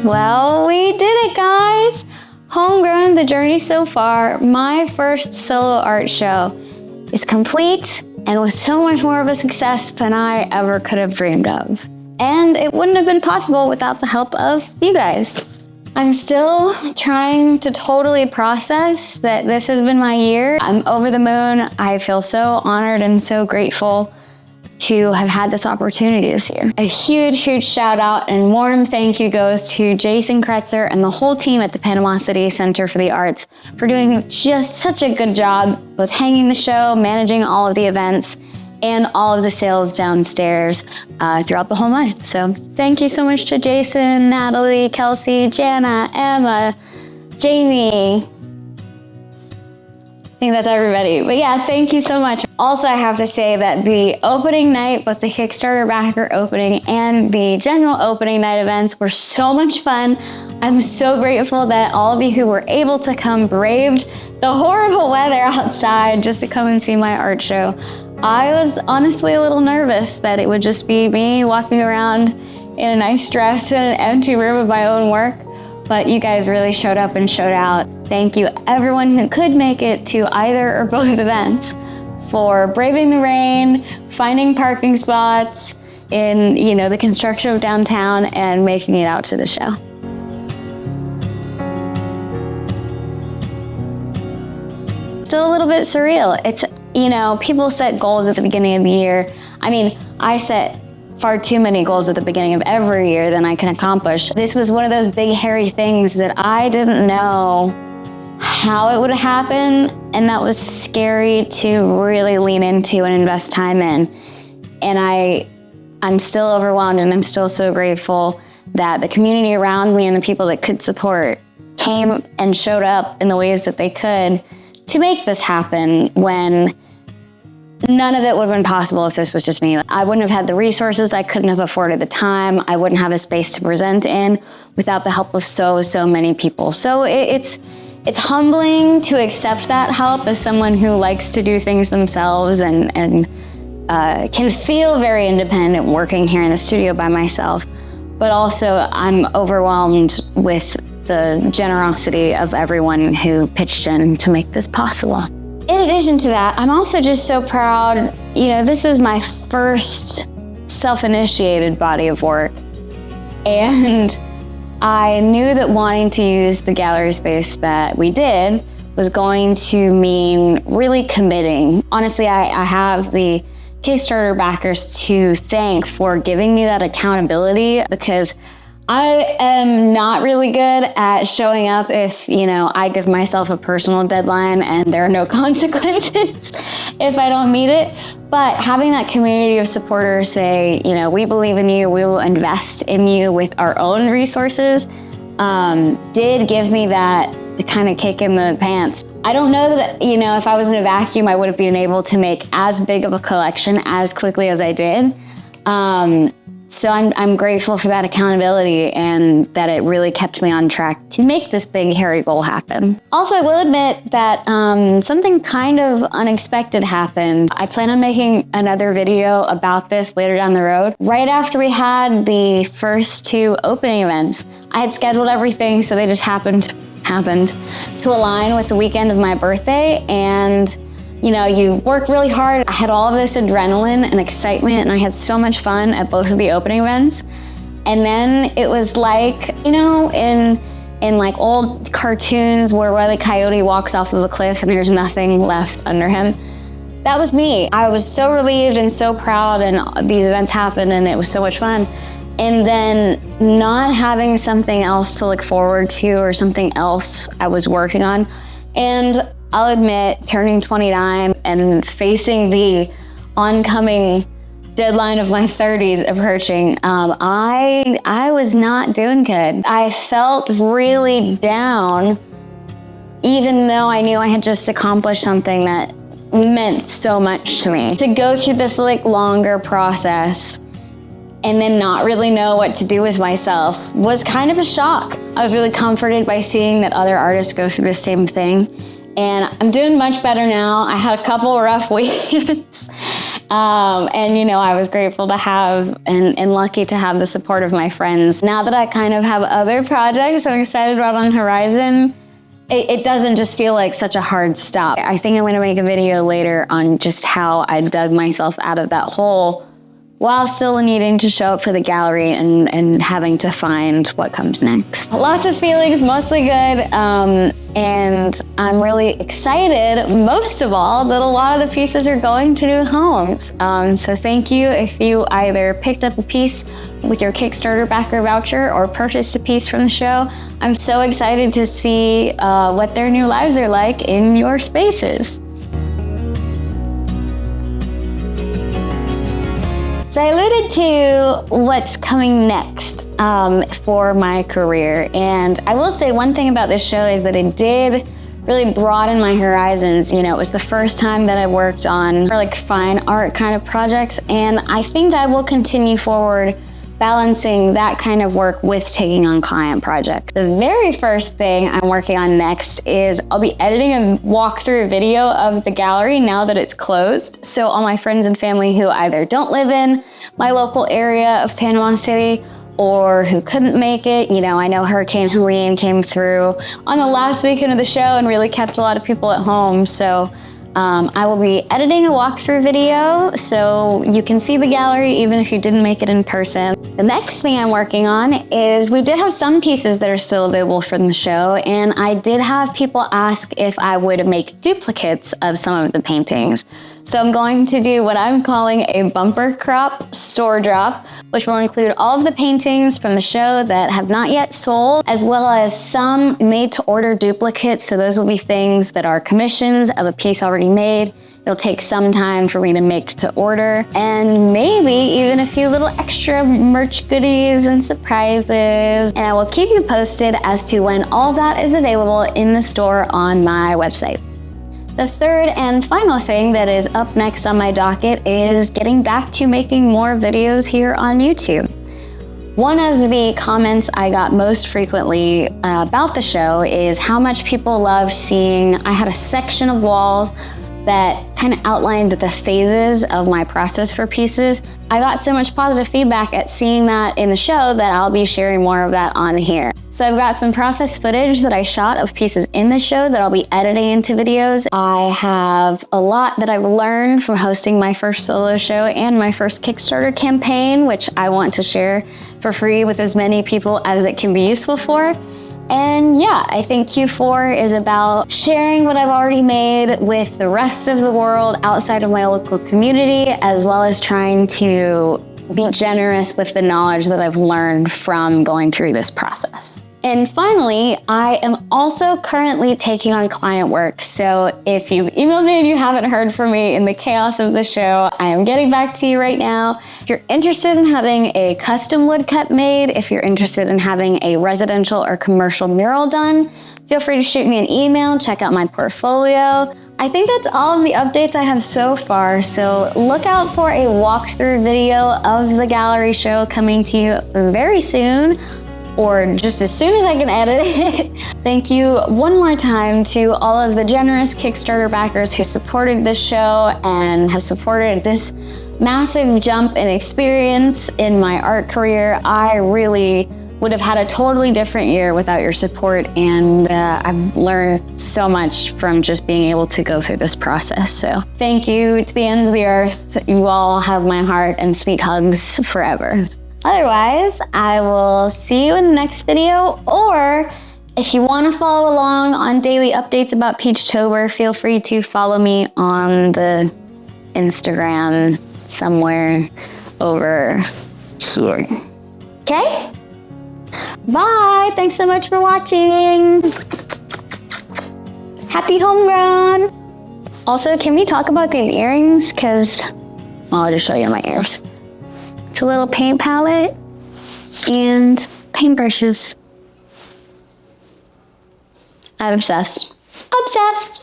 Well, we did it, guys. Homegrown, the journey so far, my first solo art show is complete and was so much more of a success than I ever could have dreamed of. And it wouldn't have been possible without the help of you guys. I'm still trying to totally process that this has been my year. I'm over the moon. I feel so honored and so grateful to have had this opportunity this year. A huge, huge shout out and warm thank you goes to Jason Kretzer and the whole team at the Panama City Center for the Arts for doing just such a good job both hanging the show, managing all of the events, and all of the sales downstairs throughout the whole month. So thank you so much to Jason, Natalie, Kelsey, Jana, Emma, Jamie. I think that's everybody. But yeah, thank you so much. Also, I have to say that the opening night, both the Kickstarter backer opening and the general opening night events were so much fun. I'm so grateful that all of you who were able to come braved the horrible weather outside just to come and see my art show. I was honestly a little nervous that it would just be me walking around in a nice dress in an empty room of my own work, but you guys really showed up and showed out. Thank you everyone who could make it to either or both events for braving the rain, finding parking spots in, the construction of downtown and making it out to the show. Still a little bit surreal. It's, people set goals at the beginning of the year. I mean, I set far too many goals at the beginning of every year than I can accomplish. This was one of those big, hairy things that I didn't know how it would happen, and that was scary to really lean into and invest time in. And I'm still overwhelmed, and I'm still so grateful that the community around me and the people that could support came and showed up in the ways that they could to make this happen when none of it would have been possible if this was just me. I wouldn't have had the resources, I couldn't have afforded the time, I wouldn't have a space to present in without the help of so many people. So it's humbling to accept that help as someone who likes to do things themselves and can feel very independent working here in the studio by myself. But also I'm overwhelmed with the generosity of everyone who pitched in to make this possible. In addition to that, I'm also just so proud, this is my first self-initiated body of work. And I knew that wanting to use the gallery space that we did was going to mean really committing. Honestly, I have the Kickstarter backers to thank for giving me that accountability, because I am not really good at showing up if, I give myself a personal deadline and there are no consequences if I don't meet it. But having that community of supporters say, we believe in you, we will invest in you with our own resources, did give me that kind of kick in the pants. I don't know that, if I was in a vacuum, I would have been able to make as big of a collection as quickly as I did. So I'm grateful for that accountability and that it really kept me on track to make this big, hairy goal happen. Also, I will admit that something kind of unexpected happened. I plan on making another video about this later down the road. Right after we had the first two opening events, I had scheduled everything, so they just happened to align with the weekend of my birthday. And you work really hard. I had all of this adrenaline and excitement, and I had so much fun at both of the opening events. And then it was like, in like old cartoons where Wile E. Coyote walks off of a cliff and there's nothing left under him. That was me. I was so relieved and so proud, and these events happened and it was so much fun. And then not having something else to look forward to or something else I was working on. And I'll admit, turning 29 and facing the oncoming deadline of my 30s approaching, I was not doing good. I felt really down, even though I knew I had just accomplished something that meant so much to me. To go through this longer process and then not really know what to do with myself was kind of a shock. I was really comforted by seeing that other artists go through the same thing. And I'm doing much better now. I had a couple rough weeks And, you know, I was grateful to have and lucky to have the support of my friends. Now that I kind of have other projects I'm excited about on the horizon, it doesn't just feel like such a hard stop. I think I'm gonna make a video later on just how I dug myself out of that hole while still needing to show up for the gallery and having to find what comes next. Lots of feelings, mostly good, and I'm really excited, most of all, that a lot of the pieces are going to new homes. So thank you if you either picked up a piece with your Kickstarter backer voucher or purchased a piece from the show. I'm so excited to see what their new lives are like in your spaces. So I alluded to what's coming next for my career. And I will say one thing about this show is that it did really broaden my horizons. You know, it was the first time that I worked on like fine art kind of projects. And I think I will continue forward balancing that kind of work with taking on client projects. The very first thing I'm working on next is I'll be editing a walkthrough video of the gallery now that it's closed. So all my friends and family who either don't live in my local area of Panama City or who couldn't make it, you know, I know Hurricane Helene came through on the last weekend of the show and really kept a lot of people at home. So I will be editing a walkthrough video so you can see the gallery even if you didn't make it in person. The next thing I'm working on is we did have some pieces that are still available from the show, and I did have people ask if I would make duplicates of some of the paintings. So I'm going to do what I'm calling a bumper crop store drop, which will include all of the paintings from the show that have not yet sold, as well as some made to order duplicates. So those will be things that are commissions of a piece already made. It'll take some time for me to make to order, and maybe even a few little extra merch goodies and surprises. And I will keep you posted as to when all that is available in the store on my website. The third and final thing that is up next on my docket is getting back to making more videos here on YouTube. One of the comments I got most frequently about the show is how much people loved seeing, I had a section of walls that kind of outlined the phases of my process for pieces. I got so much positive feedback at seeing that in the show that I'll be sharing more of that on here. So I've got some process footage that I shot of pieces in the show that I'll be editing into videos. I have a lot that I've learned from hosting my first solo show and my first Kickstarter campaign, which I want to share for free with as many people as it can be useful for. And yeah, I think Q4 is about sharing what I've already made with the rest of the world outside of my local community, as well as trying to be generous with the knowledge that I've learned from going through this process. And finally, I am also currently taking on client work. So if you've emailed me and you haven't heard from me in the chaos of the show, I am getting back to you right now. If you're interested in having a custom woodcut made, if you're interested in having a residential or commercial mural done, feel free to shoot me an email, check out my portfolio. I think that's all of the updates I have so far. So look out for a walkthrough video of the gallery show coming to you very soon, or just as soon as I can edit it. Thank you one more time to all of the generous Kickstarter backers who supported this show and have supported this massive jump in experience in my art career. I really would have had a totally different year without your support, and I've learned so much from just being able to go through this process. So thank you to the ends of the earth. You all have my heart and sweet hugs forever. Otherwise, I will see you in the next video, or if you want to follow along on daily updates about Peachtober, feel free to follow me on the Instagram somewhere over here. Okay? Bye! Thanks so much for watching! Happy homegrown! Also, can we talk about these earrings? Because, well, I'll just show you my ears. It's a little paint palette and paintbrushes. I'm obsessed. Obsessed!